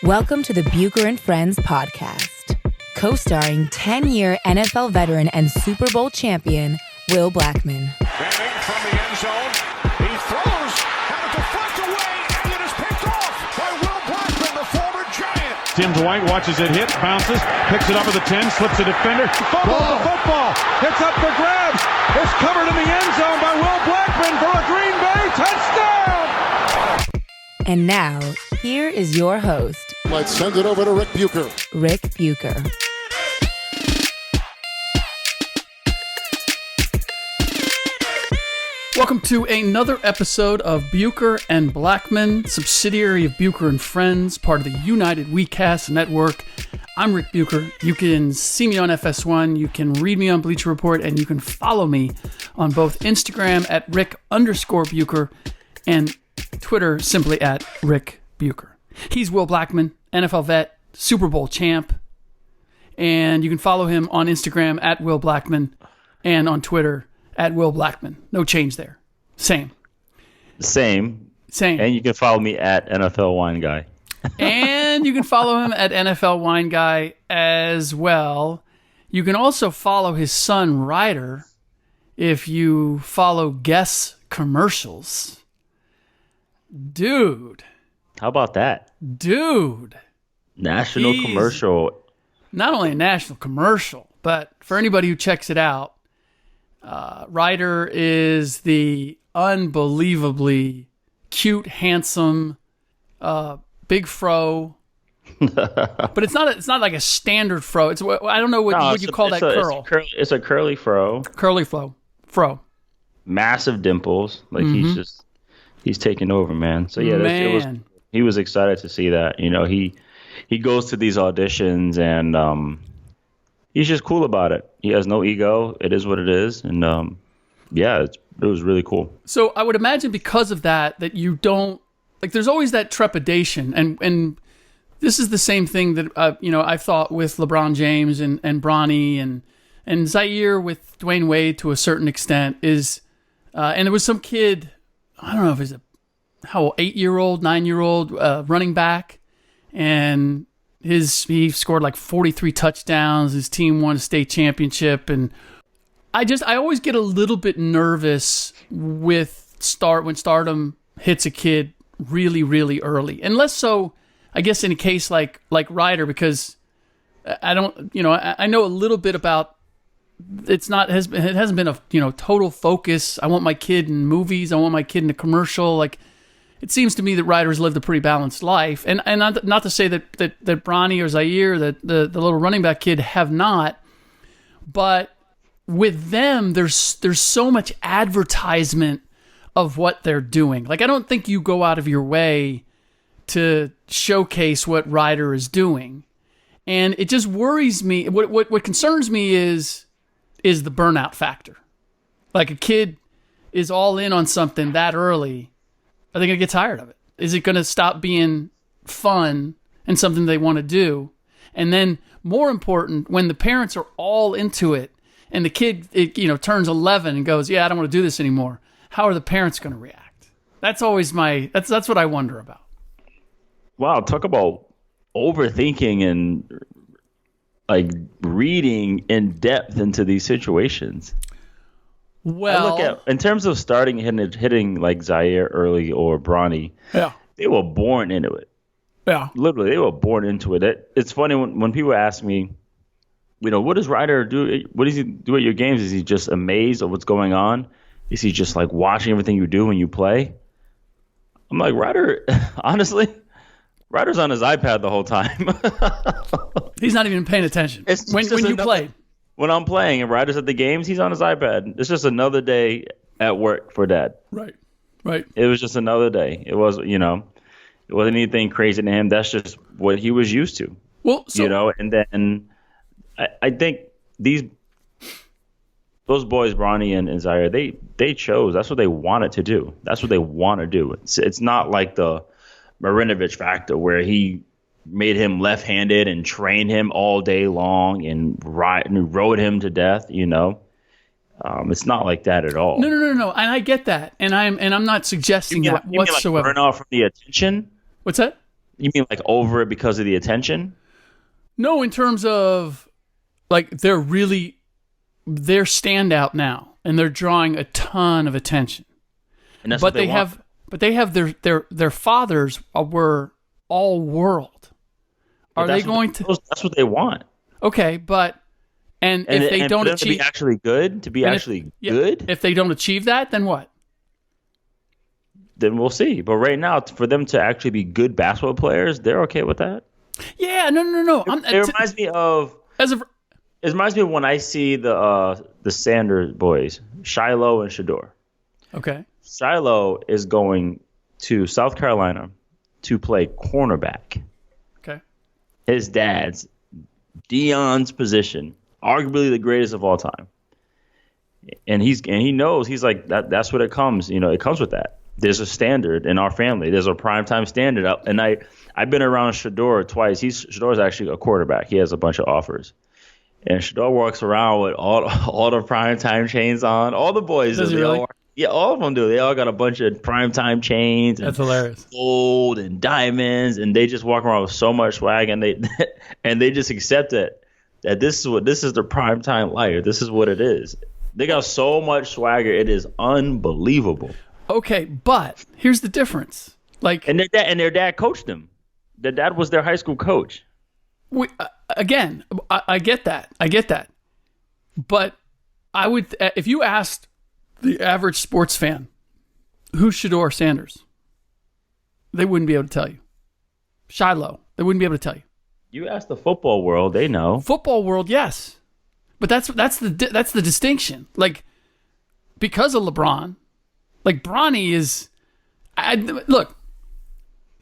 Welcome to the Bucher and Friends podcast, co-starring 10-year NFL veteran and Super Bowl champion, Will Blackman. Manning from the end zone. He throws, and a deflect away, and it is picked off by Will Blackman, the former Giant. Tim Dwight watches it hit, bounces, picks it up at the 10, slips a defender, fumbles the football, it's up for grabs, it's covered in the end zone by Will Blackman for a Green Bay touchdown! And now, here is your host, Let's send it over to Ric Bucher. Ric Bucher. Welcome to another episode of Bucher and Blackman, subsidiary of Bucher and Friends, part of the United WeCast Network. I'm Ric Bucher. You can see me on FS1, you can read me on Bleacher Report, and you can follow me on both Instagram at Ric_Bucher and Twitter simply at Ric Bucher. He's Will Blackman, NFL vet, Super Bowl champ, and you can follow him on Instagram at Will Blackman and on Twitter at Will Blackman. No change there. Same. And you can follow me at NFL Wine Guy. And you can follow him at NFL Wine Guy as well. You can also follow his son, Ryder, if you follow Guess Commercials. Dude. How about that? Dude. National commercial. Not only a national commercial, but for anybody who checks it out, Ryder is the unbelievably cute, handsome, big fro. But it's not like a standard fro. It's I don't know what you call that curl. It's a curly fro. Curly fro. Massive dimples. Like he's taking over, man. So yeah, he was excited to see that. You know, he goes to these auditions and he's just cool about it. He has no ego. It is what it is. And it was really cool. So I would imagine because of that you don't, like, there's always that trepidation. And this is the same thing that, I've thought with LeBron James and Bronny and Zaire with Dwayne Wade to a certain extent is, and there was some kid, I don't know if he's 8-year-old, 9-year-old running back, and he scored like 43 touchdowns. His team won a state championship, and I always get a little bit nervous when stardom hits a kid really, really early. And less so, I guess, in a case like Ryder, because I don't, I know a little bit about. It hasn't been a total focus. I want my kid in movies. I want my kid in a commercial. Like, it seems to me that Ryder's lived a pretty balanced life, and not to say that Bronny or Zaire, the little running back kid, have not, but with them, there's so much advertisement of what they're doing. Like, I don't think you go out of your way to showcase what Ryder is doing, and it just worries me. What concerns me is the burnout factor. Like, a kid is all in on something that early. Are they going to get tired of it? Is it going to stop being fun and something they want to do? And then, more important, when the parents are all into it and the kid turns 11 and goes, I don't want to do this anymore, how are the parents going to react? That's always that's what I wonder about. Wow, talk about overthinking and like reading in depth into these situations. Well, I look at, in terms of starting hitting like Zaire early or Bronny, they were born into it. Yeah, literally, they were born into it. It's funny when people ask me, what does Ryder do? What does he do at your games? Is he just amazed at what's going on? Is he just like watching everything you do when you play? I'm like, Ryder, honestly, Ryder's on his iPad the whole time. He's not even paying attention when you play. When I'm playing and Ryder's at the games, he's on his iPad. It's just another day at work for Dad. Right. It was just another day. It was, it wasn't anything crazy to him. That's just what he was used to. Well, and then I think those boys, Bronny and Zaire, they chose. That's what they wanted to do. That's what they want to do. It's not like the Marinovich factor where he made him left-handed and trained him all day long and rode him to death. It's not like that at all. No. And I get that, and I'm not suggesting that whatsoever. Like burn off from the attention. What's that? You mean like over it because of the attention? No, in terms of like they're standout now, and they're drawing a ton of attention. And that's what they want. But they have their fathers were all world. Are they going to? That's what they want. Okay, but if they don't achieve, to be actually good, good. If they don't achieve that, then what? Then we'll see. But right now, for them to actually be good basketball players, they're okay with that. Yeah, no. It reminds me of when I see the Sanders boys, Shiloh and Shador. Okay. Shiloh is going to South Carolina to play cornerback. Okay. His dad's Deion's position, arguably the greatest of all time. And he knows, he's like, that's what it comes. It comes with that. There's a standard in our family. There's a primetime standard. And I've been around Shador twice. Shador's actually a quarterback. He has a bunch of offers. And Shador walks around with all the primetime chains on. All the boys. Does he really? All of them do. They all got a bunch of primetime chains. That's hilarious. Gold and diamonds. And they just walk around with so much swag. And they just accept it. That this is the primetime life. This is what it is. They got so much swagger. It is unbelievable. Okay, but here's the difference. And their dad coached them. Their dad was their high school coach. I get that. But I would, if you asked the average sports fan, who's Shador Sanders? They wouldn't be able to tell you. Shiloh, they wouldn't be able to tell you. You ask the football world, they know. Football world, yes. But that's the distinction. Like, because of LeBron. Like, Bronny is... look,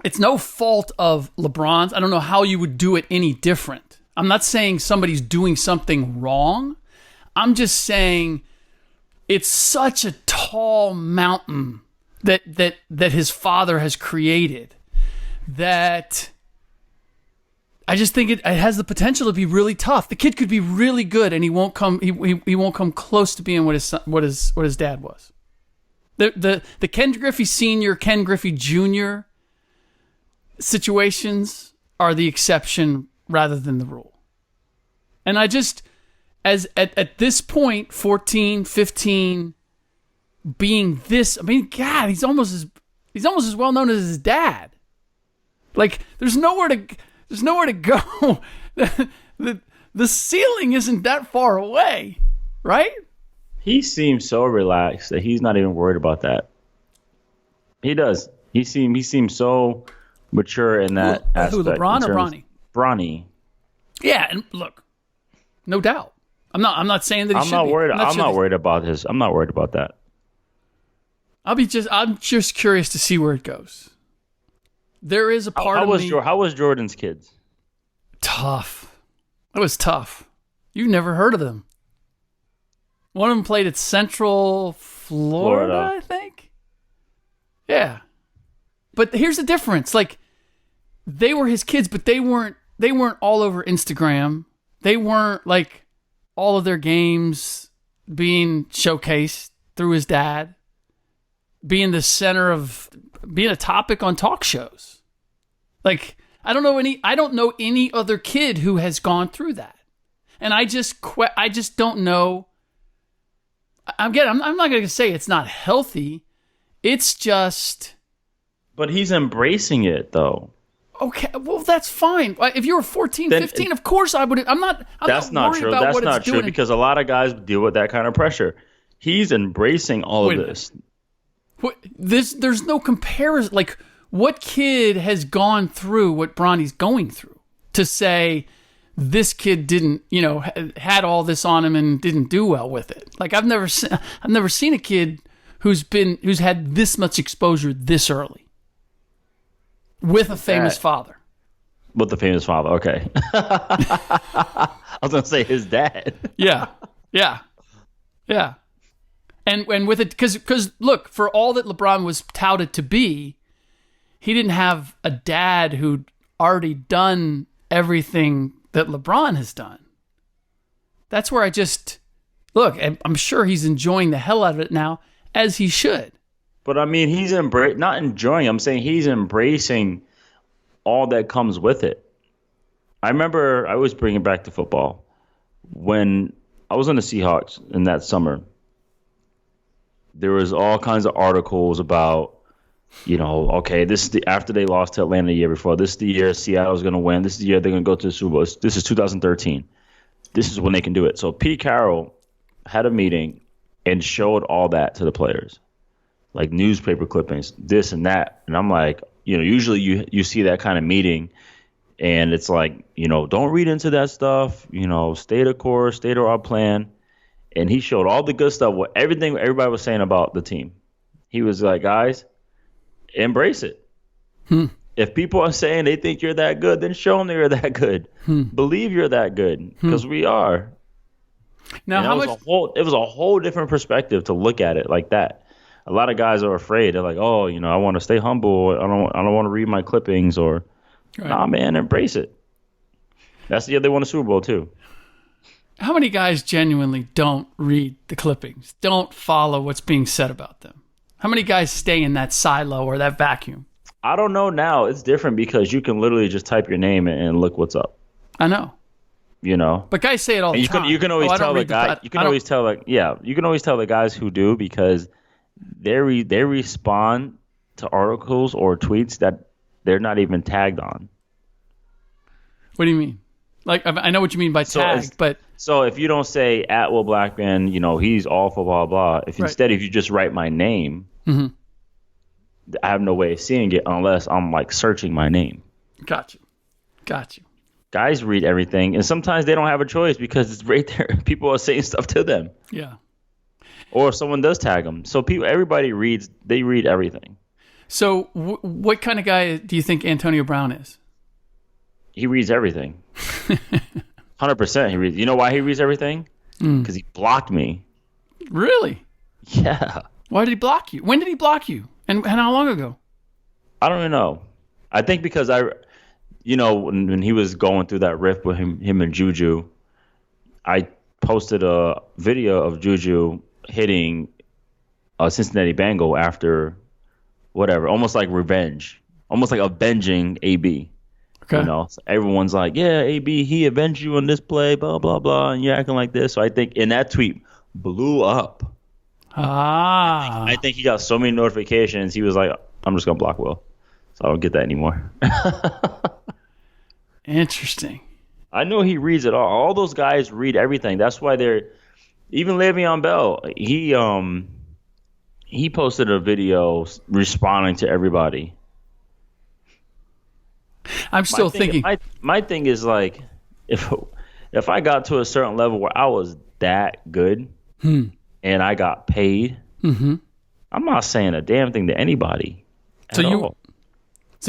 it's no fault of LeBron's. I don't know how you would do it any different. I'm not saying somebody's doing something wrong. I'm just saying it's such a tall mountain that his father has created that I just think it has the potential to be really tough. The kid could be really good, and he won't come close to being what his dad was. The Ken Griffey Sr., Ken Griffey Jr. situations are the exception rather than the rule. And I just, at this point, 14, 15, being this, I mean, God, he's almost as well known as his dad. Like, there's nowhere to go. The ceiling isn't that far away, right? He seems so relaxed that he's not even worried about that. He does. He seems so mature in that aspect. Who, LeBron or Bronny? Bronny. Yeah, and look, no doubt. I'm not saying that he should be. I'm not worried about his. I'm not worried about that. I'm just curious to see where it goes. There is a part of me. How was Jordan's kids? Tough. It was tough. You've never heard of them. One of them played at Central Florida, I think. Yeah. But here's the difference. Like, they were his kids, but they weren't all over Instagram. They weren't like all of their games being showcased through his dad, being the center of being a topic on talk shows. Like, I don't know any other kid who has gone through that. And I just don't know. I'm not going to say it's not healthy. It's just. But he's embracing it, though. Okay, well, that's fine. If you were 14, 15, of course I would. That's not true. That's not true because a lot of guys deal with that kind of pressure. He's embracing all of this. There's no comparison. Like, what kid has gone through what Bronny's going through to say this kid didn't, had all this on him and didn't do well with it? Like, I've never seen a kid who's had this much exposure this early with a famous father. With the famous father, okay. I was gonna say his dad. Yeah. And with it, because look, for all that LeBron was touted to be, he didn't have a dad who'd already done everything that LeBron has done. That's where I just look. I'm sure he's enjoying the hell out of it now, as he should. But I mean, he's not enjoying. I'm saying he's embracing all that comes with it. I remember, I always bring it back to football. When I was on the Seahawks in that summer, there was all kinds of articles about, okay, this is after they lost to Atlanta the year before. This is the year Seattle's going to win. This is the year they're going to go to the Super Bowl. This is 2013. This is when they can do it. So Pete Carroll had a meeting and showed all that to the players, like newspaper clippings, this and that. And I'm like, usually you see that kind of meeting, and it's like, don't read into that stuff. Stay the course, stay to our plan. And he showed all the good stuff, everything everybody was saying about the team. He was like, guys, embrace it. If people are saying they think you're that good, then show them you're that good. Believe you're that good, because we are. Now, it was a whole different perspective to look at it like that. A lot of guys are afraid. They're like, oh, I want to stay humble. I don't want to read my clippings, or nah, man, embrace it. That's the year they won a Super Bowl too. How many guys genuinely don't read the clippings, don't follow what's being said about them? How many guys stay in that silo or that vacuum? I don't know now. It's different because you can literally just type your name and look what's up. I know. But guys say it all the time. You can always tell the guy. You can always tell the guys who do, because they respond to articles or tweets that they're not even tagged on. What do you mean? Like, I know what you mean by tagged, but so if you don't say at Will Blackman, he's all for blah blah. Instead, if you just write my name, I have no way of seeing it unless I'm like searching my name. Got you. Guys read everything, and sometimes they don't have a choice because it's right there. People are saying stuff to them. Yeah. Or if someone does tag them. So everybody reads. They read everything. So what kind of guy do you think Antonio Brown is? He reads everything. 100% he reads. You know why he reads everything? Because he blocked me. Really? Yeah. Why did he block you? When did he block you? And how long ago? I don't even know. I think because when he was going through that rift with him and Juju, I posted a video of Juju hitting a Cincinnati Bengal after whatever, almost like revenge, almost like avenging AB. Okay. So everyone's like, yeah, AB, he avenged you on this play, blah, blah, blah, and you're acting like this. So I think in that tweet blew up. I think he got so many notifications, he was like, I'm just going to block Will. So I don't get that anymore. Interesting. I know he reads it all. All those guys read everything. That's why even Le'Veon Bell, he posted a video responding to everybody. I'm still thinking. My thing is like, if I got to a certain level where I was that good and I got paid, I'm not saying a damn thing to anybody. So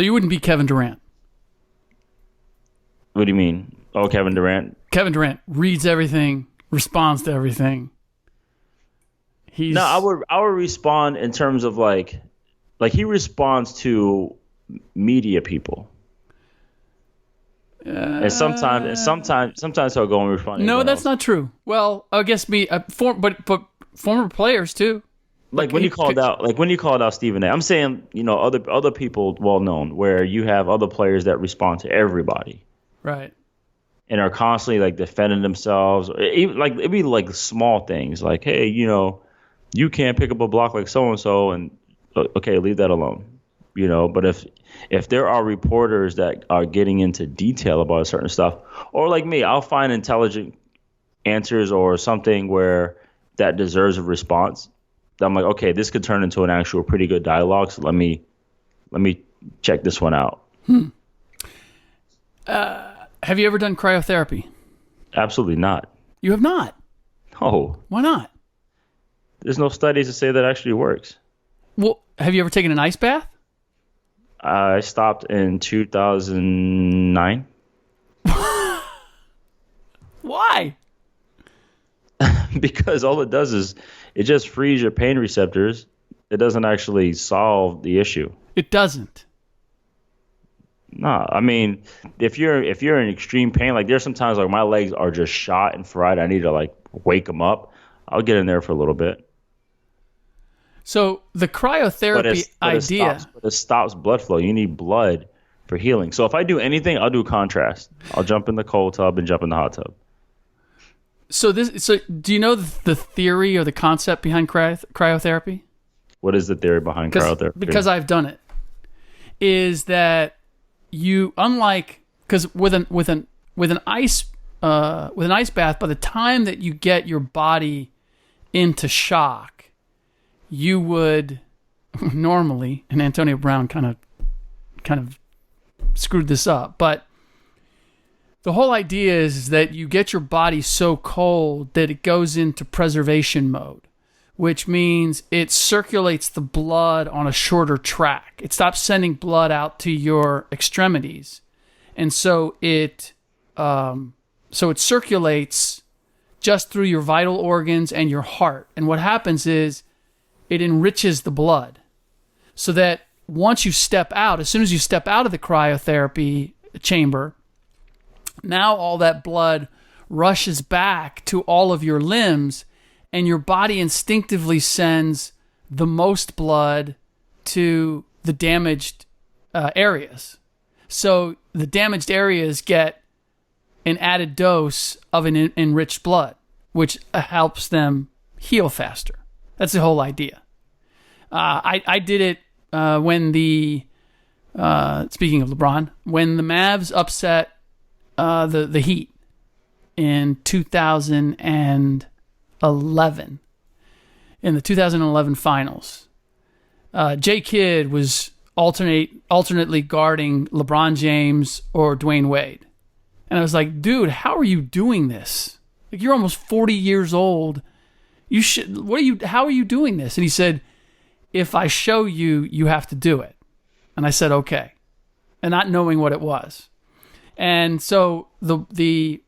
you wouldn't be Kevin Durant. What do you mean? Oh, Kevin Durant. Kevin Durant reads everything, responds to everything. I would respond in terms of like he responds to media people. And sometimes he'll go and respond. No, that's not true. Well, I guess but former players too. Like when you called out Stephen A. I'm saying, other people well known, where you have other players that respond to everybody. Right. And are constantly like defending themselves. Even like it'd be like small things like, hey, you can't pick up a block like so and so, and okay, leave that alone. But if there are reporters that are getting into detail about a certain stuff, or like me, I'll find intelligent answers or something where that deserves a response. I'm like, okay, this could turn into an actual pretty good dialogue. So let me check this one out. Have you ever done cryotherapy? Absolutely not. You have not? No. Why not? There's no studies to say that actually works. Well, have you ever taken an ice bath? I stopped in 2009. Why? Because all it does is it just frees your pain receptors. It doesn't actually solve the issue. It doesn't. No, I mean, if you're in extreme pain, like there's sometimes like my legs are just shot and fried. I need to like wake them up. I'll get in there for a little bit. So the cryotherapy idea, it stops blood flow. You need blood for healing. So if I do anything, I'll do contrast. I'll jump in the cold tub and jump in the hot tub. So do you know the theory or the concept behind cryotherapy? What is the theory behind cryotherapy? Because I've done it. Is that you, unlike, because with an ice bath, by the time that you get your body into shock, you would normally, and Antonio Brown kind of screwed this up, but the whole idea is that you get your body so cold that it goes into preservation mode, which means it circulates the blood on a shorter track. It stops sending blood out to your extremities, and so it circulates just through your vital organs and your heart. And what happens is it enriches the blood, so that once you step out, as soon as you step out of the cryotherapy chamber, now all that blood rushes back to all of your limbs, and your body instinctively sends the most blood to the damaged areas. So the damaged areas get an added dose of an enriched blood, which helps them heal faster. That's the whole idea. I did it when speaking of LeBron, when the Mavs upset the Heat in 2011, in the 2011 finals. J. Kidd was alternately guarding LeBron James or Dwayne Wade. And I was like, dude, how are you doing this? Like, you're almost 40 years old. How are you doing this? And he said, if I show you, you have to do it. And I said, okay. And not knowing what it was. And so they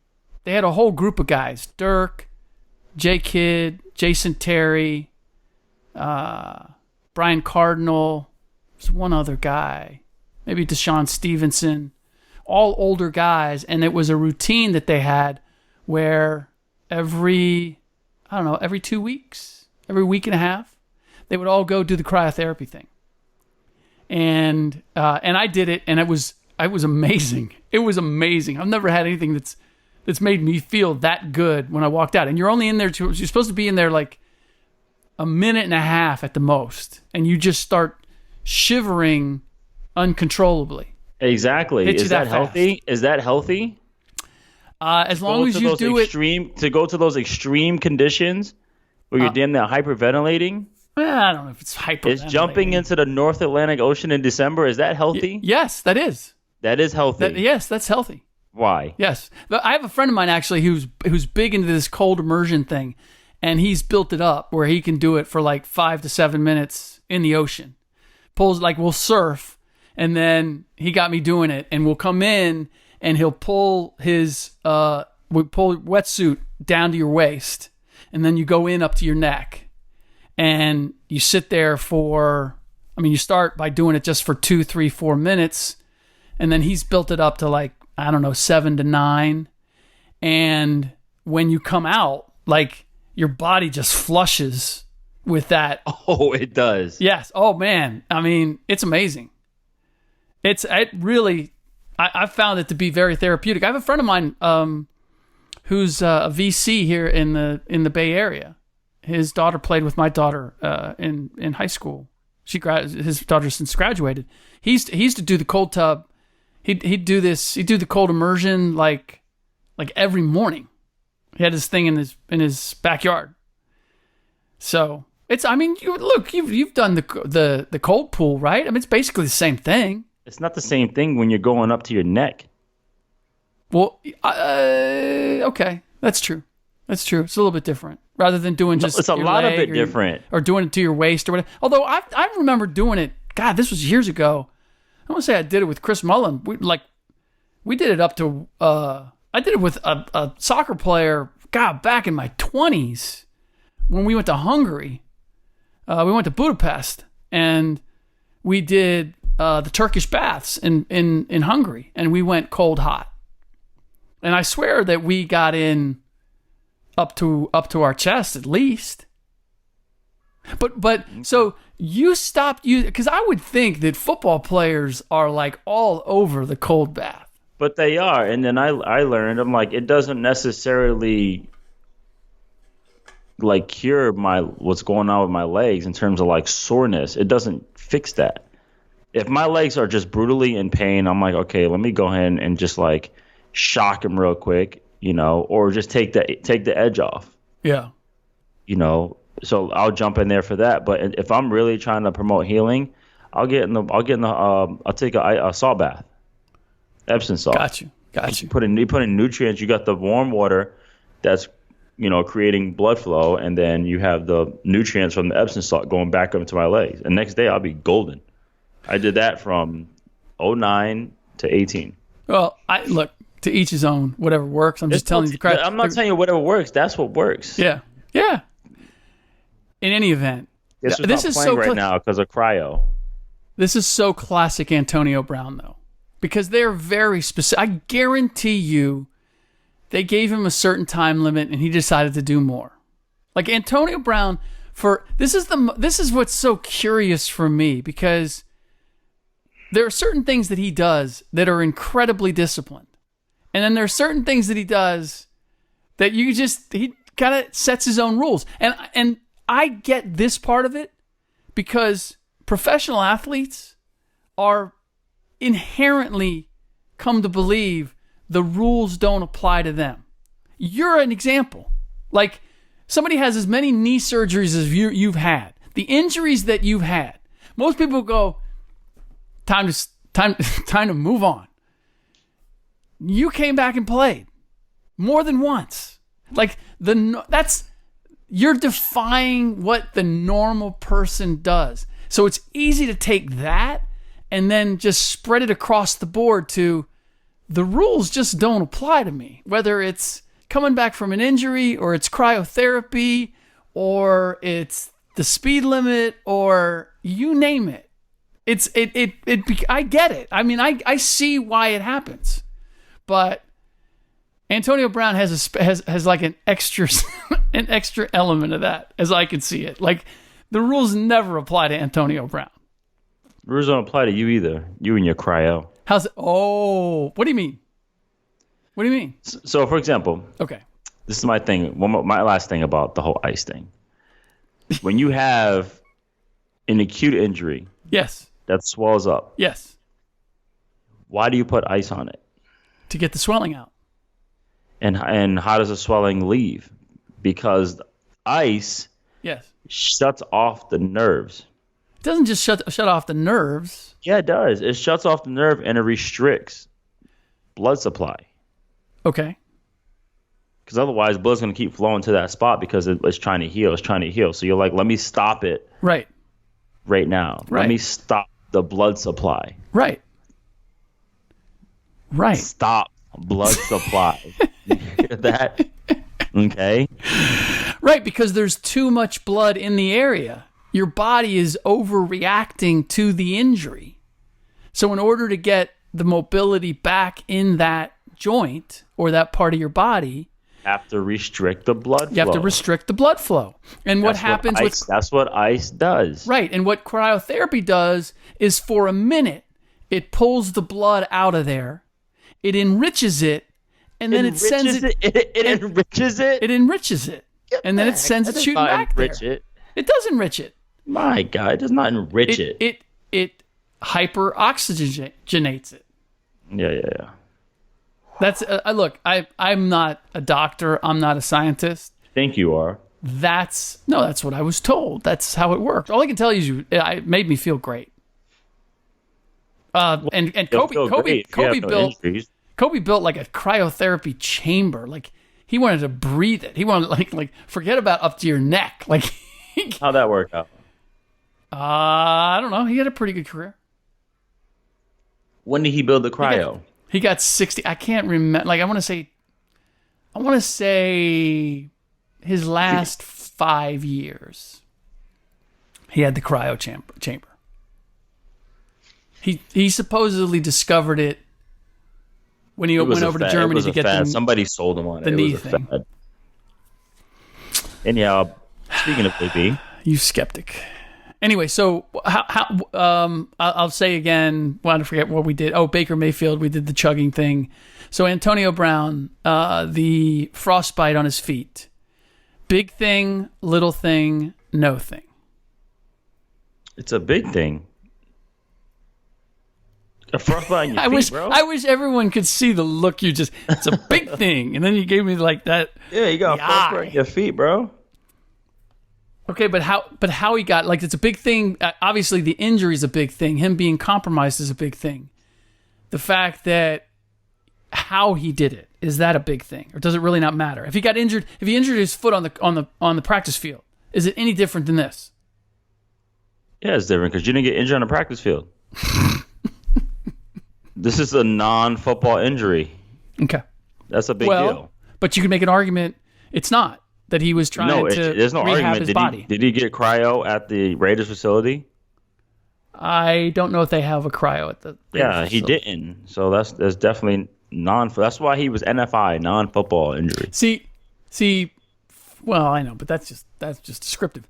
had a whole group of guys: Dirk, J. Kidd, Jason Terry, Brian Cardinal. There's one other guy, maybe Deshaun Stevenson. All older guys, and it was a routine that they had where every 2 weeks, every week and a half, they would all go do the cryotherapy thing. And I did it, and it was amazing. It was amazing. I've never had anything that's made me feel that good when I walked out. And you're only in there you're supposed to be in there like a minute and a half at the most, and you just start shivering uncontrollably. Exactly. Is that healthy? Is that healthy? As long as you do it, to go to those extreme conditions where you're damn near hyperventilating. I don't know if it's hyperventilating. Is jumping into the North Atlantic Ocean in December, is that healthy? Yes, that is. That is healthy. Yes, that's healthy. Why? Yes. I have a friend of mine actually who's big into this cold immersion thing, and he's built it up where he can do it for like 5 to 7 minutes in the ocean. We'll surf. And then he got me doing it, and we'll come in, and he'll pull his wetsuit down to your waist, and then you go in up to your neck, and you sit there you start by doing it just for 2, 3, 4 minutes, and then he's built it up to 7 to 9, and when you come out, your body just flushes with that. Oh, it does. Yes. Oh man. I mean, it's amazing. I found it to be very therapeutic. I have a friend of mine who's a VC here in the Bay Area. His daughter played with my daughter in high school. His daughter since graduated. He used to do the cold tub. He'd do this. He'd do the cold immersion like every morning. He had this thing in his backyard. So you've done the cold pool, right? I mean, it's basically the same thing. It's not the same thing when you're going up to your neck. Well, okay, that's true. It's a little bit different. Rather than doing just it's a lot of it different, or doing it to your waist or whatever. Although I remember doing it. God, this was years ago. I want to say I did it with Chris Mullen. We did it up to. I did it with a soccer player. God, back in my 20s when we went to Hungary. We went to Budapest and we did the Turkish baths in Hungary, and we went cold hot. And I swear that we got in up to our chest at least. But so you stopped because I would think that football players are like all over the cold bath. But they are, and then I learned, I'm like, it doesn't necessarily like cure what's going on with my legs in terms of like soreness. It doesn't fix that. If my legs are just brutally in pain, I'm like, okay, let me go ahead and just like shock them real quick, or just take the edge off. Yeah. So I'll jump in there for that. But if I'm really trying to promote healing, I'll take a salt bath, Epsom salt. Got you. You put in nutrients. You got the warm water that's creating blood flow, and then you have the nutrients from the Epsom salt going back up into my legs. And next day I'll be golden. I did that from 09 to 18. Well, look, to each his own. Whatever works. I'm just telling you the crap. I'm not telling you whatever works. That's what works. Yeah. In any event, this is playing right now because of cryo. This is so classic Antonio Brown, though, because they're very specific. I guarantee you, they gave him a certain time limit, and he decided to do more. Like Antonio Brown, this is what's so curious for me, because there are certain things that he does that are incredibly disciplined, and then there are certain things that he does that he kind of sets his own rules, and I get this part of it because professional athletes are inherently come to believe the rules don't apply to them. You're an example. Like somebody has as many knee surgeries as you've had, the injuries that you've had. Most people go, time to move on. You came back and played more than once. Like you're defying what the normal person does. So it's easy to take that and then just spread it across the board to the rules just don't apply to me. Whether it's coming back from an injury or it's cryotherapy or it's the speed limit or you name it. I get it. I mean, I see why it happens. But Antonio Brown has like an extra element of that, as I can see it. Like the rules never apply to Antonio Brown. Rules don't apply to you either. You and your cryo. How's it? Oh, what do you mean? What do you mean? So, for example, okay, this is my thing. My last thing about the whole ice thing. When you have an acute injury, yes, that swells up, yes, why do you put ice on it? To get the swelling out. And how does the swelling leave? Because ice shuts off the nerves. It doesn't just shut off the nerves. Yeah, it does. It shuts off the nerve and it restricts blood supply. Okay. Because otherwise, blood's going to keep flowing to that spot because it's trying to heal. It's trying to heal. So you're like, let me stop it right now. Right. Let me stop the blood supply. Right. Stop blood supply. You hear that? Okay. Right, because there's too much blood in the area. Your body is overreacting to the injury. So in order to get the mobility back in that joint or that part of your body, you have to restrict the blood flow. You have to restrict the blood flow. And what happens with that's what ice does. Right, and what cryotherapy does is for a minute, it pulls the blood out of there, it enriches it, and then it sends it. It enriches it? It enriches it. And then it sends it shooting back there. It does enrich it. My God, it does not enrich it. It hyperoxygenates it. Yeah. That's look. I'm not a doctor. I'm not a scientist. I think you are. That's what I was told. That's how it worked. All I can tell you is it made me feel great. And Kobe built like a cryotherapy chamber. Like he wanted to breathe it. He wanted like forget about up to your neck. Like how'd that work out? I don't know. He had a pretty good career. When did he build the cryo? He got 60. I can't remember. Like I want to say his last 5 years. He had the cryo chamber. He supposedly discovered it when he went over to Germany to get somebody sold him on the knee thing. And yeah, speaking of AB, You skeptic. Anyway, so I'll say again, I forget what we did. Oh, Baker Mayfield, we did the chugging thing. So Antonio Brown, the frostbite on his feet. Big thing, little thing, no thing. It's a big thing. A frostbite on your feet, bro. I wish everyone could see the look you just. It's a big thing, and then you gave me like that. Yeah, you got a frostbite on your feet, bro. Okay, but how he got, like, it's a big thing. Obviously, the injury is a big thing. Him being compromised is a big thing. The fact that how he did it, is that a big thing, or does it really not matter? If he got injured, if he injured his foot on the practice field, is it any different than this? Yeah, it's different because you didn't get injured on the practice field. This is a non-football injury. Okay, that's a big deal. But you can make an argument it's not. That he was trying to there's no rehab argument. his body. Did he get cryo at the Raiders facility? I don't know if they have a cryo at the Raiders facility. He didn't. So that's definitely That's why he was NFI, non-football injury. See. Well, I know, but that's just descriptive.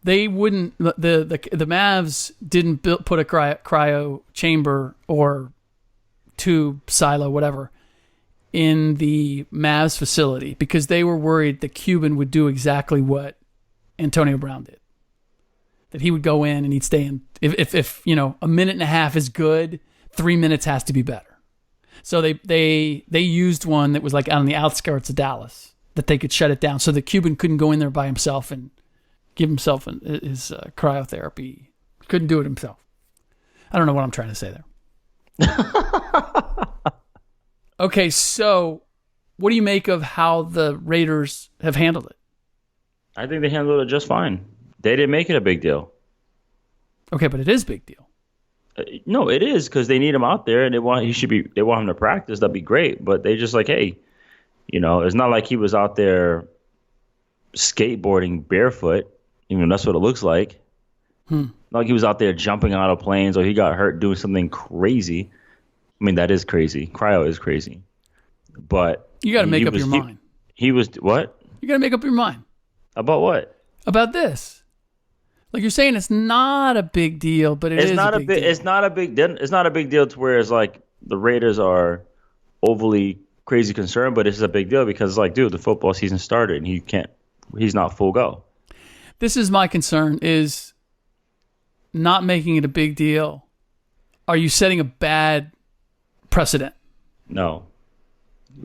They wouldn't. The Mavs didn't put a cryo chamber or tube silo, whatever, in the Mavs facility because they were worried that Cuban would do exactly what Antonio Brown did. That he would go in and he'd stay in. If a minute and a half is good, 3 minutes has to be better. So they used one that was like out on the outskirts of Dallas that they could shut it down so the Cuban couldn't go in there by himself and give himself his cryotherapy. Couldn't do it himself. I don't know what I'm trying to say there. Okay, so what do you make of how the Raiders have handled it? I think they handled it just fine. They didn't make it a big deal. Okay, but it is a big deal. No, it is because they need him out there and they want him to practice. That'd be great. But they just like, hey, it's not like he was out there skateboarding barefoot. Even that's what it looks like. Not like he was out there jumping out of planes or he got hurt doing something crazy. I mean, that is crazy. Cryo is crazy. But you got to make up your mind. He was what? You got to make up your mind. About what? About this. Like you're saying, it's not a big deal, but it's not a big deal. It's not a big deal. It's not a big deal to where it's like the Raiders are overly crazy concerned, but it's a big deal because it's like, dude, the football season started and he's not full go. This is my concern: is not making it a big deal. Are you setting a bad precedent? No.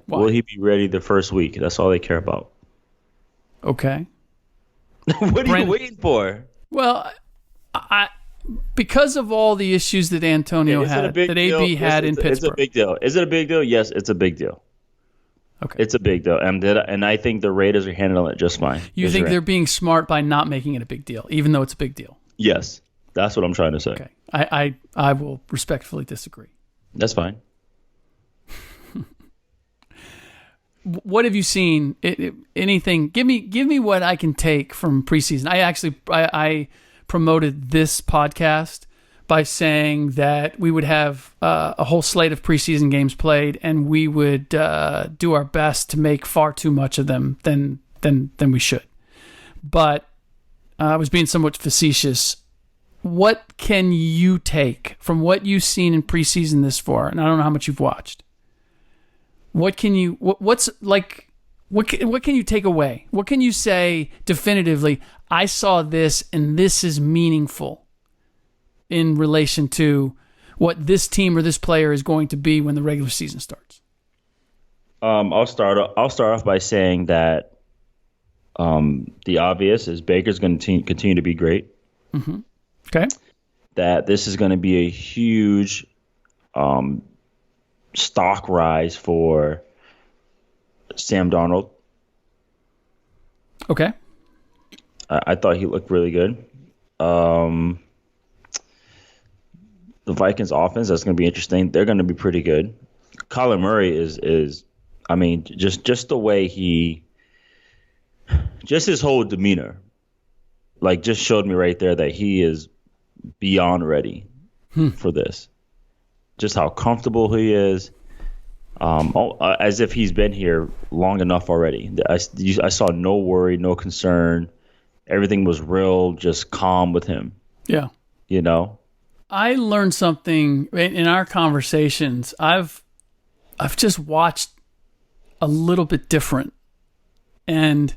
Why? Will he be ready the first week? That's all they care about. Okay. What are you waiting for? Well, because of all the issues that Antonio had, that AB had in Pittsburgh. It's a big deal. Is it a big deal? Yes, it's a big deal. Okay. It's a big deal. And I think the Raiders are handling it just fine. You think they're being smart by not making it a big deal, even though it's a big deal? Yes. That's what I'm trying to say. Okay. I will respectfully disagree. That's fine. What have you seen? Anything? Give me what I can take from preseason. I promoted this podcast by saying that we would have a whole slate of preseason games played, and we would do our best to make far too much of them than we should. But I was being somewhat facetious. What can you take from what you've seen in preseason this far? And I don't know how much you've watched. What can you take away? What can you say definitively? I saw this, and this is meaningful in relation to what this team or this player is going to be when the regular season starts. I'll start off by saying that the obvious is Baker's going to continue to be great. Mm-hmm. Okay. That this is going to be a huge stock rise for Sam Darnold. Okay. I thought he looked really good. The Vikings offense, that's going to be interesting. They're going to be pretty good. Kyler Murray is I mean, just the way just his whole demeanor, like, just showed me right there that he is beyond ready for this. Just how comfortable he is, as if he's been here long enough already. I saw no worry, no concern, everything was real, just calm with him. Yeah. You know? I learned something in our conversations. I've just watched a little bit different. And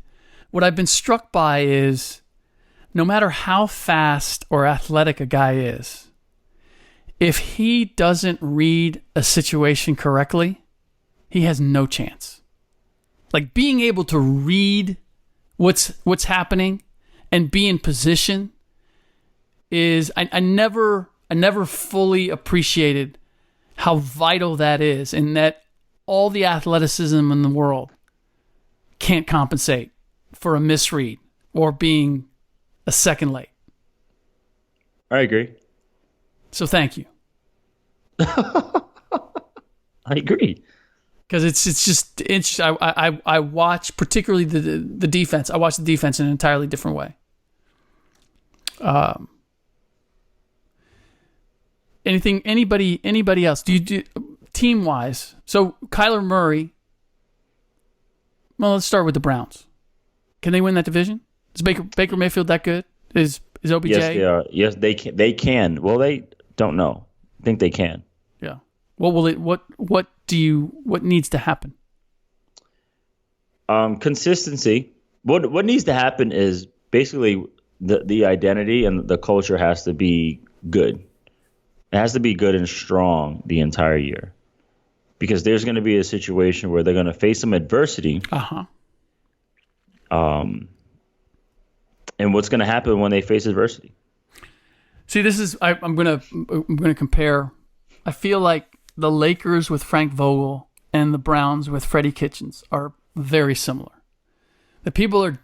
what I've been struck by is no matter how fast or athletic a guy is, if he doesn't read a situation correctly, he has no chance. Like being able to read what's happening and be in position is I never fully appreciated how vital that is, and that all the athleticism in the world can't compensate for a misread or being a second late. I agree. So thank you. I agree. Because it's just interesting. I watch particularly the defense. I watch the defense in an entirely different way. Anybody else? Do you do team wise? So Kyler Murray. Well, let's start with the Browns. Can they win that division? Is Baker Mayfield that good? Is OBJ? Yes, they are. Yes, they can. They can. Well, they don't know. I think they can. Yeah. What needs to happen? Consistency. What needs to happen is basically the identity and the culture has to be good. It has to be good and strong the entire year, because there's going to be a situation where they're going to face some adversity. And what's going to happen when they face adversity? See, this is I'm gonna compare. I feel like the Lakers with Frank Vogel and the Browns with Freddie Kitchens are very similar. The people are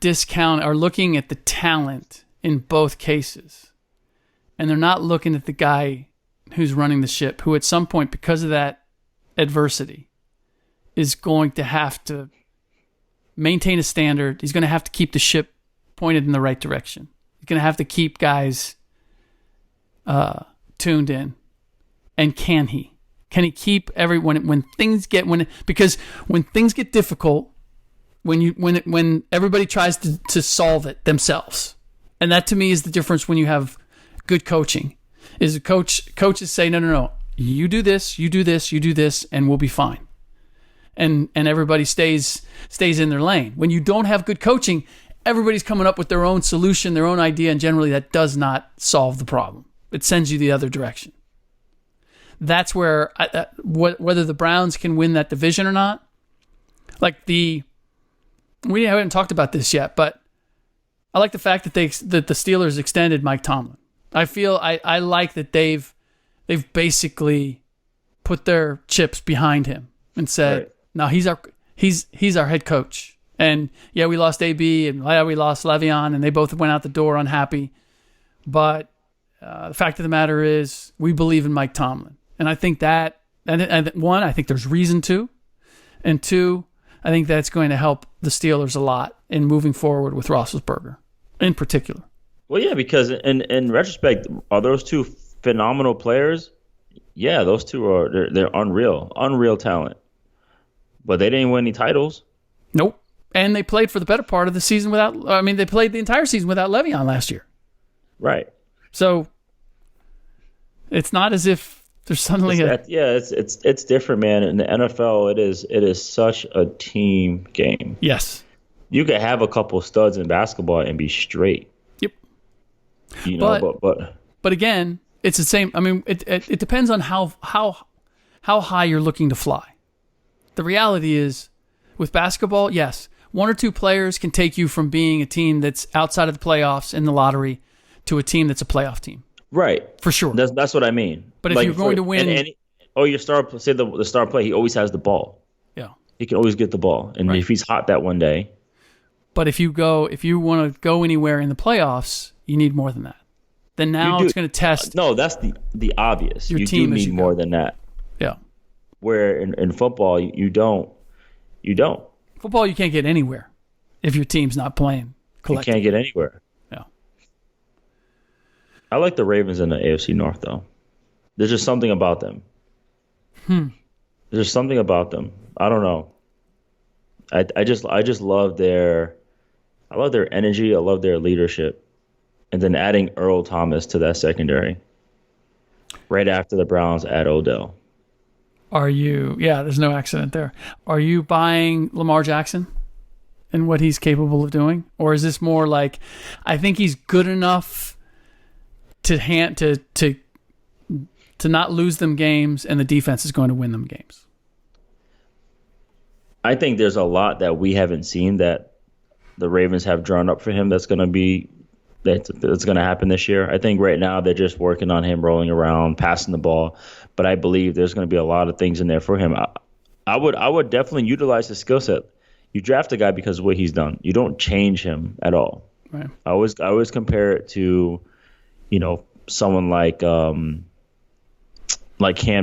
looking at the talent in both cases, and they're not looking at the guy who's running the ship, who at some point, because of that adversity, is going to have to maintain a standard. He's going to have to keep the ship pointed in the right direction. He's going to have to keep guys tuned in. And can he keep everyone when things get difficult, when everybody tries to solve it themselves. And that to me is the difference when you have good coaching. Is coaches say, no, you do this, and we'll be fine. And everybody stays in their lane. When you don't have good coaching, everybody's coming up with their own solution, their own idea, and generally that does not solve the problem. It sends you the other direction. That's where whether the Browns can win that division or not. We haven't talked about this yet, but I like the fact that the Steelers extended Mike Tomlin. I feel I like that they've basically put their chips behind him and said, right, "No, he's our head coach." And yeah, we lost AB and we lost Le'Veon, and they both went out the door unhappy. But the fact of the matter is, we believe in Mike Tomlin, and I think that, and one, I think there's reason to, and two, I think that's going to help the Steelers a lot in moving forward with Roethlisberger, in particular. Well, yeah, because in retrospect, are those two phenomenal players? Yeah, those two they're unreal talent, but they didn't win any titles. Nope. And they played for the better part of the season they played the entire season without Le'Veon last year. Right. So it's not as if there's suddenly it's different, man. In the NFL, it is such a team game. Yes. You could have a couple studs in basketball and be straight. Yep. But again, it's the same. I mean, it depends on how high you're looking to fly. The reality is, with basketball, yes, one or two players can take you from being a team that's outside of the playoffs in the lottery to a team that's a playoff team. Right. For sure. That's what I mean. But if you're going to win... your star, say the star player, he always has the ball. Yeah. He can always get the ball. And if he's hot that one day... But if you want to go anywhere in the playoffs, you need more than that. Then now it's going to test... No, that's the obvious. You do need more than that. Yeah. Where in football, you don't. Football, you can't get anywhere if your team's not playing collectively. You can't get anywhere. Yeah. I like the Ravens in the AFC North, though. There's just something about them. There's something about them. I don't know. I just love their I love their energy. I love their leadership. And then adding Earl Thomas to that secondary right after the Browns add Odell. There's no accident there. Are you buying Lamar Jackson and what he's capable of doing? Or is this more like, I think he's good enough to not lose them games, and the defense is going to win them games? I think there's a lot that we haven't seen that the Ravens have drawn up for him that's going to happen this year. I think right now they're just working on him rolling around, passing the ball, but I believe there's going to be a lot of things in there for him. I would definitely utilize his skill set. You draft a guy because of what he's done. You don't change him at all. Right. I always compare it to, someone like Cam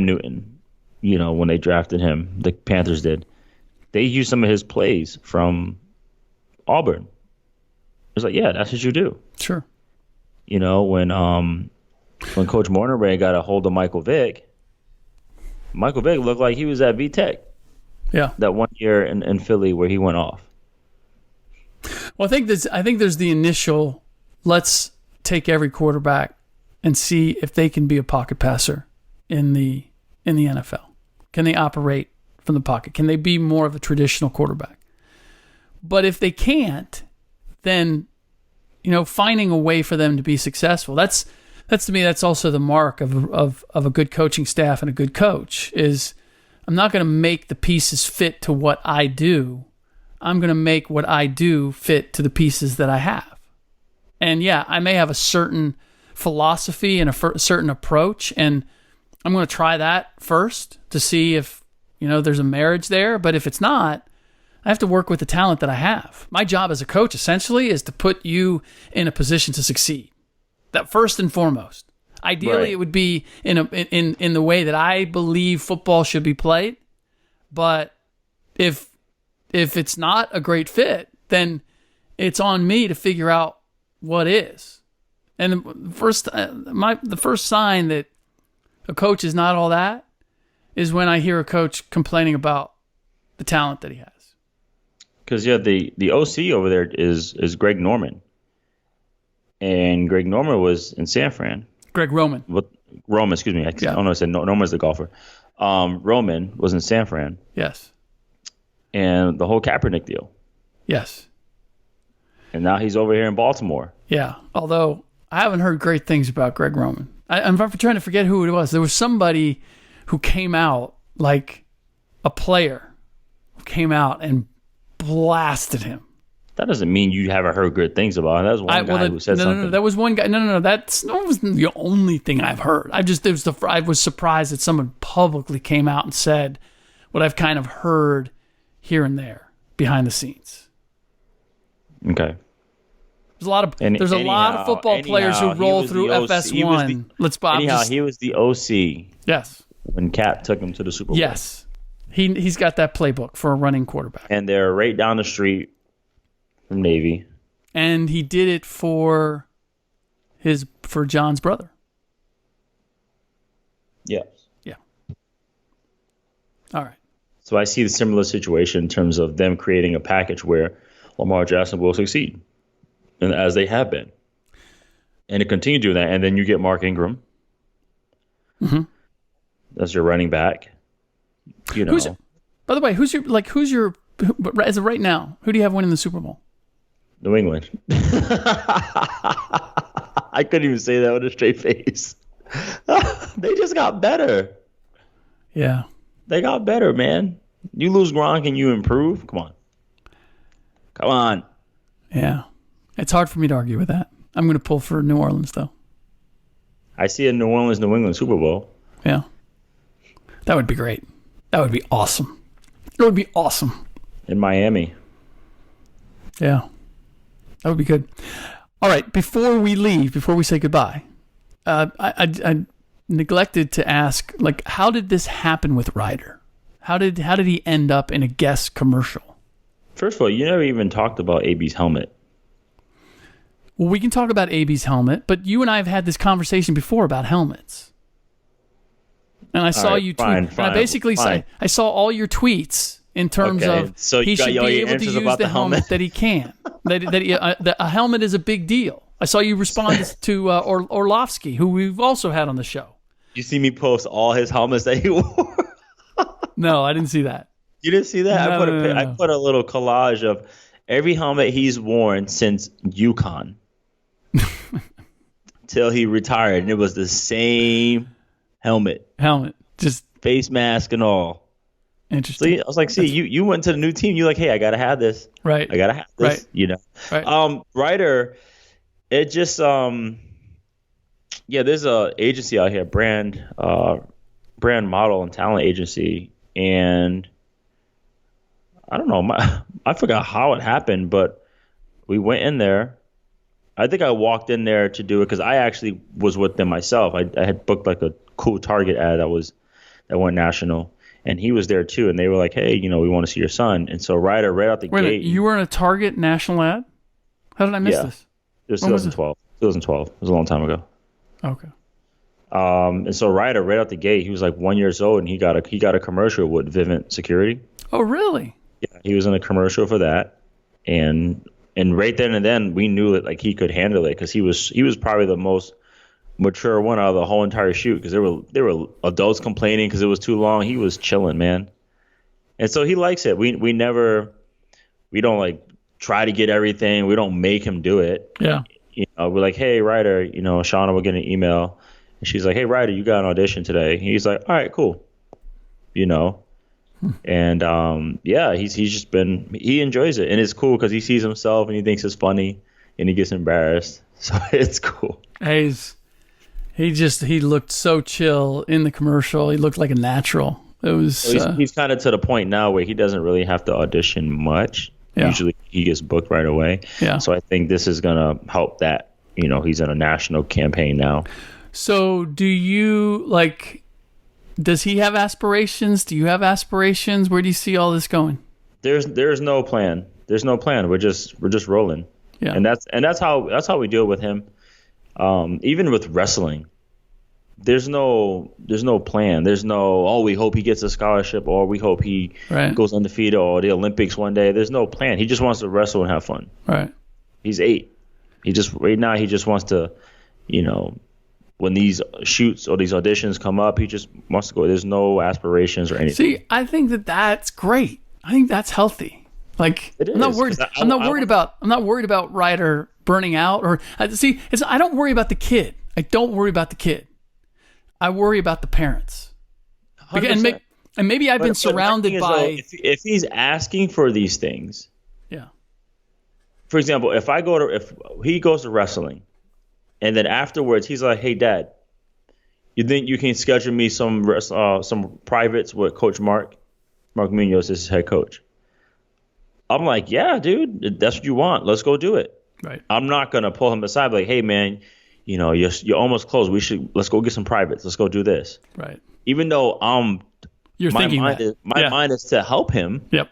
Newton. When they drafted him, the Panthers did. They used some of his plays from Auburn. It's like, yeah, that's what you do. Sure. When Coach Morneray got a hold of Michael Vick looked like he was at VTech. Yeah. That one year in Philly where he went off. Well, I think there's the initial, let's take every quarterback and see if they can be a pocket passer in the NFL. Can they operate from the pocket? Can they be more of a traditional quarterback? But if they can't, then finding a way for them to be successful. That's to me, that's also the mark of a good coaching staff and a good coach. Is I'm not going to make the pieces fit to what I do. I'm going to make what I do fit to the pieces that I have. And yeah, I may have a certain philosophy and a certain approach, and I'm going to try that first to see if there's a marriage there. But if it's not, I have to work with the talent that I have. My job as a coach essentially is to put you in a position to succeed. That first and foremost. Ideally, Right. It would be in the way that I believe football should be played. But if it's not a great fit, then it's on me to figure out what is. And the first sign that a coach is not all that is when I hear a coach complaining about the talent that he has. Because the OC over there is Greg Norman, and Greg Norman was in San Fran. Greg Roman. Roman, excuse me. Yeah. I said Norman's the golfer. Roman was in San Fran, Yes. and the whole Kaepernick deal, Yes. and now he's over here in Baltimore. Yeah. Although I haven't heard great things about Greg Roman. I'm trying to forget who it was. There was somebody who came out, like a player who came out and blasted him. That doesn't mean you haven't heard good things about him. That was one guy who said something. No, that was one guy. No, that wasn't the only thing I've heard. I was surprised that someone publicly came out and said what I've kind of heard here and there behind the scenes. Okay. There's a lot of football players who roll through FS1. He was the OC. Yes. When Cap took him to the Super Bowl. Yes. He's got that playbook for a running quarterback. And they're right down the street from Navy. And he did it for John's brother. Yes. Yeah. All right. So I see the similar situation in terms of them creating a package where Lamar Jackson will succeed, and as they have been, and to continue doing that. And then you get Mark Ingram. Mm-hmm. That's your running back. By the way, who's your as of right now? Who do you have winning the Super Bowl? New England. I couldn't even say that with a straight face. They just got better. Yeah. They got better, man. You lose Gronk and you improve? Come on. Yeah. It's hard for me to argue with that. I'm going to pull for New Orleans, though. I see a New Orleans-New England Super Bowl. Yeah. That would be great. That would be awesome. It would be awesome. In Miami. Yeah. That would be good. All right. Before we say goodbye, I neglected to ask, how did this happen with Ryder? How did he end up in a guest commercial? First of all, you never even talked about AB's helmet. Well, we can talk about AB's helmet, but you and I have had this conversation before about helmets. And I saw you tweet. And I basically said, I saw all your tweets in terms of so he should be able to use the helmet that he can. that a helmet is a big deal. I saw you respond to Orlovsky, who we've also had on the show. You see me post all his helmets that he wore? No, I didn't see that. You didn't see that? No. I put a little collage of every helmet he's worn since UConn till he retired, and it was the same helmet, just face mask and all. Interesting. So I was like, see, you went to the new team. You're like, hey, I gotta have this. Right. I gotta have this. Right. You know. Right. Ryder, it just there's a agency out here, brand model and talent agency, and I don't know, I forgot how it happened, but we went in there. I think I walked in there to do it because I actually was with them myself. I had booked like a cool Target ad that went national, and he was there too. And they were like, "Hey, we want to see your son." And so Ryder, right out the Wait a minute, gate, you were in a Target national ad? How did I miss this? It was 2012. 2012. It was a long time ago. Okay. And so Ryder, right out the gate, he was like 1 year old, and he got a commercial with Vivint Security. Oh, really? Yeah, he was in a commercial for that, and right then and then we knew that like he could handle it because he was probably the most mature one out of the whole entire shoot because there were adults complaining because it was too long. He was chilling, man, and so he likes it. We don't like try to get everything. We don't make him do it. Yeah. We're like, hey, Ryder, Shauna will get an email. And she's like, hey, Ryder, you got an audition today. He's like, all right, cool. And he enjoys it. And it's cool because he sees himself and he thinks it's funny and he gets embarrassed. So it's cool. He looked so chill in the commercial. He looked like a natural. It was. He's kind of to the point now where he doesn't really have to audition much. Yeah. Usually he gets booked right away. Yeah. So I think this is going to help that. He's in a national campaign now. So do you does he have aspirations? Do you have aspirations? Where do you see all this going? There's no plan. There's no plan. We're just rolling. Yeah. And that's how we deal with him. Even with wrestling, there's no plan. There's no, we hope he gets a scholarship or we hope he goes undefeated or the Olympics one day. There's no plan. He just wants to wrestle and have fun. Right. He's 8. He just wants to, when these shoots or these auditions come up, he just wants to go. There's no aspirations or anything. See, I think that's great. I think that's healthy. Like, I'm not worried. I'm not worried about Ryder burning out or I don't worry about the kid. I don't worry about the kid. I worry about the parents. And maybe I've been surrounded by. If he's asking for these things. Yeah. For example, if he goes to wrestling, and then afterwards he's like, "Hey, Dad, you think you can schedule me some privates with Coach Mark Munoz is his head coach?" I'm like, "Yeah, dude, that's what you want. Let's go do it." Right. I'm not gonna pull him aside like, "Hey, man, you're almost close. Let's go get some privates. Let's go do this." Right. Even though my mind is to help him. Yep.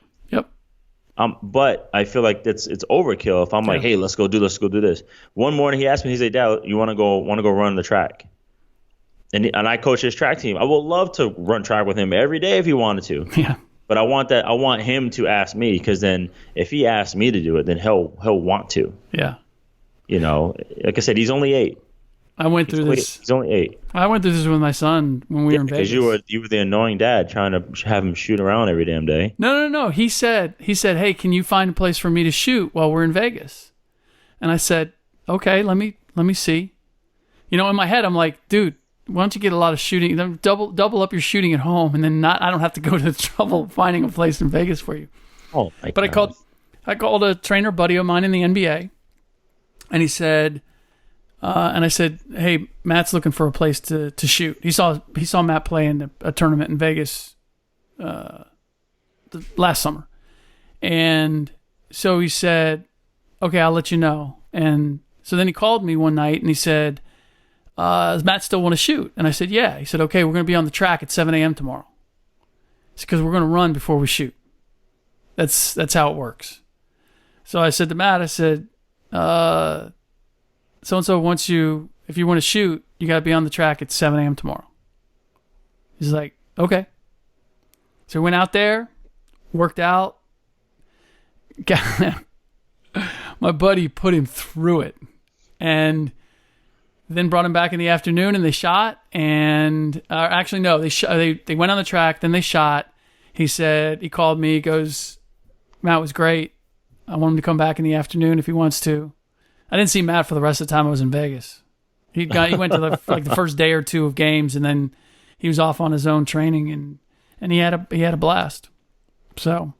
But I feel like it's overkill if I'm like, hey, let's go do this. One morning he asked me, he said, "Dad, you want to go run the track?" And I coach his track team. I would love to run track with him every day if he wanted to. Yeah. But I want him to ask me because then if he asks me to do it, then he'll want to. Yeah. Like I said, he's only 8. I went through this. He's only 8. I went through this with my son when we were in Vegas. Because you were the annoying dad trying to have him shoot around every damn day. No. He said, "Hey, can you find a place for me to shoot while we're in Vegas?" And I said, "Okay, let me see." In my head, I'm like, "Dude, why don't you get a lot of shooting? Then double up your shooting at home, and then I don't have to go to the trouble of finding a place in Vegas for you." Oh my God. But I called a trainer buddy of mine in the NBA, and he said. And I said, "Hey, Matt's looking for a place to shoot." He saw Matt play in a tournament in Vegas last summer, and so he said, "Okay, I'll let you know." And so then he called me one night and he said, "Does Matt still want to shoot?" And I said, "Yeah." He said, "Okay, we're going to be on the track at 7 a.m. tomorrow." It's because we're going to run before we shoot. That's how it works. So I said to Matt, I said, "So-and-so wants you, if you want to shoot, you got to be on the track at 7 a.m. tomorrow." He's like, "Okay." So we went out there, worked out. My buddy put him through it, and then brought him back in the afternoon, and they shot. And actually, no, they went on the track, then they shot. He said, he called me, he goes, Matt was great. I want him to come back in the afternoon if he wants to. I didn't see Matt for the rest of the time I was in Vegas. He went to the first day or two of games, and then he was off on his own training, and he had a blast. So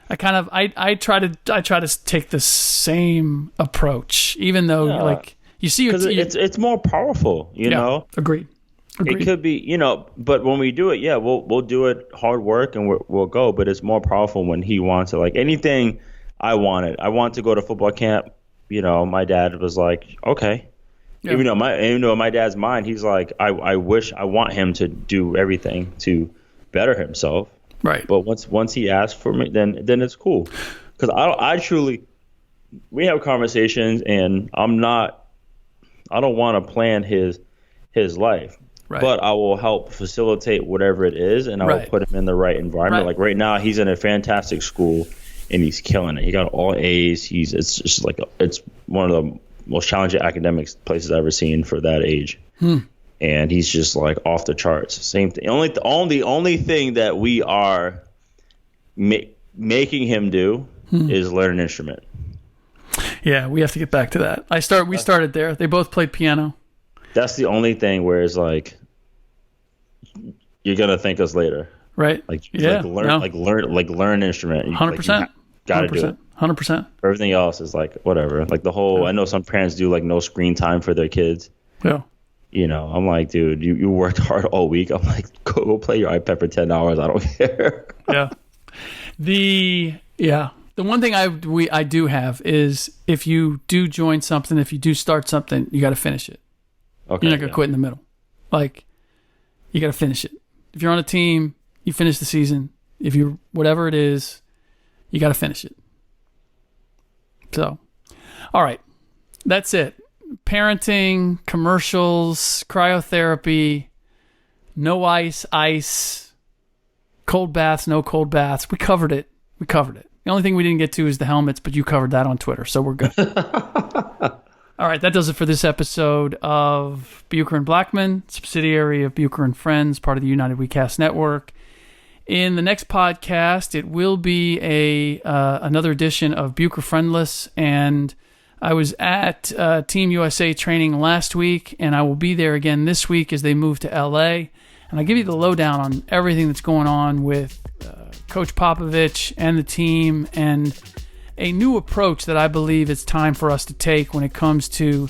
I try to take the same approach, even though you see, because it's more powerful, you know. Agreed. It could be, but when we do it, we'll do it hard work and we'll go. But it's more powerful when he wants it. Like anything I want to go to football camp. My dad was like, okay. Yeah. Even though my dad's mind, he's like, I want him to do everything to better himself. Right. But once he asks for me, then it's cool. Because I truly, we have conversations, and I don't want to plan his life. Right. But I will help facilitate whatever it is, and I will put him in the right environment. Right. Like right now, he's in a fantastic school, and he's killing it. He got all A's. It's just like it's one of the most challenging academic places I've ever seen for that age. And he's just like off the charts. Same thing. The only thing that we are making him do is learn an instrument. Yeah, we have to get back to that. We started there. They both played piano. That's the only thing where it's like you're gonna thank us later, right? Learn an instrument. 100%. Gotta do it. 100%. Everything else is like whatever. Like the whole. Yeah. I know some parents do like no screen time for their kids. Yeah. I'm like, dude, you worked hard all week. I'm like, go play your iPad for 10 hours. I don't care. Yeah. The one thing I do have is if you do join something, if you do start something, you got to finish it. Okay. You're not going to quit in the middle. Like, you got to finish it. If you're on a team, you finish the season. If you whatever it is, you got to finish it. So, all right. That's it. Parenting, commercials, cryotherapy, no ice, cold baths, no cold baths. We covered it. The only thing we didn't get to is the helmets, but you covered that on Twitter, so we're good. All right, that does it for this episode of Bucher and Blackman, subsidiary of Bucher and Friends, part of the United WeCast Network. In the next podcast, it will be another edition of Bucher Friendless, and I was at Team USA training last week, and I will be there again this week as they move to LA. And I'll give you the lowdown on everything that's going on with Coach Popovich and the team, and a new approach that I believe it's time for us to take when it comes to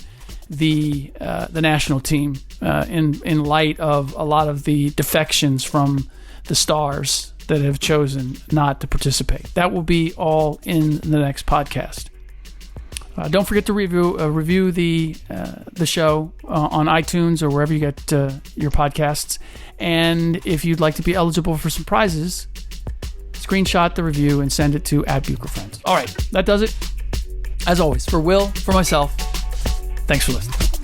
the national team in light of a lot of the defections from the stars that have chosen not to participate. That will be all in the next podcast. Don't forget to review the show on iTunes or wherever you get your podcasts. And if you'd like to be eligible for some prizes, screenshot the review and send it to @BucherFriends. All right, that does it. As always, for Will, for myself, thanks for listening.